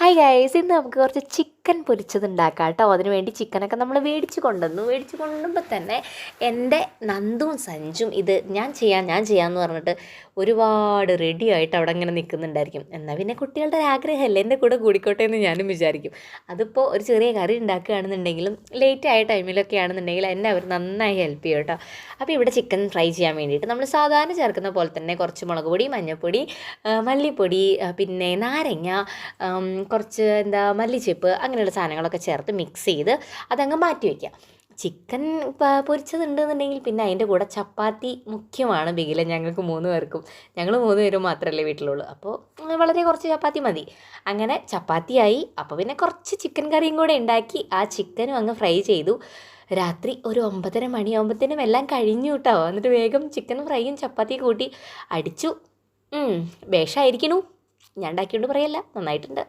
Hi guys, ഇന്ന് നമുക്ക് കുറച്ച് ചിക്കൻ പൊരിച്ചത് ഉണ്ടാക്കാം കേട്ടോ. അതിന് വേണ്ടി ചിക്കനൊക്കെ നമ്മൾ മേടിച്ച് കൊണ്ടുവരുമ്പോൾ തന്നെ എൻ്റെ നന്ദുവും സഞ്ജും ഇത് ഞാൻ ചെയ്യാമെന്ന് പറഞ്ഞിട്ട് ഒരുപാട് റെഡി ആയിട്ട് അവിടെ ഇങ്ങനെ നിൽക്കുന്നുണ്ടായിരിക്കും. എന്നാൽ പിന്നെ കുട്ടികളുടെ ഒരു ആഗ്രഹമല്ലേ, എൻ്റെ കൂടെ കൂടിക്കോട്ടെ എന്ന് ഞാനും വിചാരിക്കും. അതിപ്പോൾ ഒരു ചെറിയ കറി ഉണ്ടാക്കുകയാണെന്നുണ്ടെങ്കിലും ലേറ്റായ ടൈമിലൊക്കെ ആണെന്നുണ്ടെങ്കിൽ എന്നെ അവർ നന്നായി ഹെൽപ്പ് ചെയ്യും കേട്ടോ. അപ്പോൾ ഇവിടെ ചിക്കൻ ഫ്രൈ ചെയ്യാൻ വേണ്ടിയിട്ട് നമ്മൾ സാധാരണ ചേർക്കുന്ന പോലെ തന്നെ കുറച്ച് മുളക് പൊടി, മഞ്ഞൾപ്പൊടി, മല്ലിപ്പൊടി, പിന്നെ നാരങ്ങ, കുറച്ച് മല്ലിച്ചെപ്പ്, അങ്ങനെയുള്ള സാധനങ്ങളൊക്കെ ചേർത്ത് മിക്സ് ചെയ്ത് അതങ്ങ് മാറ്റി വയ്ക്കുക. ചിക്കൻ പൊരിച്ചതുണ്ടെന്നുണ്ടെങ്കിൽ പിന്നെ അതിൻ്റെ കൂടെ ചപ്പാത്തി മുഖ്യമാണ് ബിഗില. ഞങ്ങൾക്ക് 3 പേർക്കും, ഞങ്ങൾ 3 പേരും മാത്രമല്ലേ വീട്ടിലുള്ളൂ. അപ്പോൾ വളരെ കുറച്ച് ചപ്പാത്തി മതി. അങ്ങനെ ചപ്പാത്തിയായി. അപ്പോൾ പിന്നെ കുറച്ച് ചിക്കൻ കറിയും കൂടെ ഉണ്ടാക്കി ആ ചിക്കനും അങ്ങ് ഫ്രൈ ചെയ്തു. രാത്രി ഒരു 9:30 മണിയാകുമ്പോഴത്തേനും എല്ലാം കഴിഞ്ഞു കേട്ടോ. എന്നിട്ട് വേഗം ചിക്കൻ ഫ്രൈയും ചപ്പാത്തിയും കൂട്ടി അടിച്ചു. ബേഷായിരിക്കണു. ഞാൻ ഉണ്ടാക്കിയോണ്ട് പറയല്ല, നന്നായിട്ടുണ്ട്.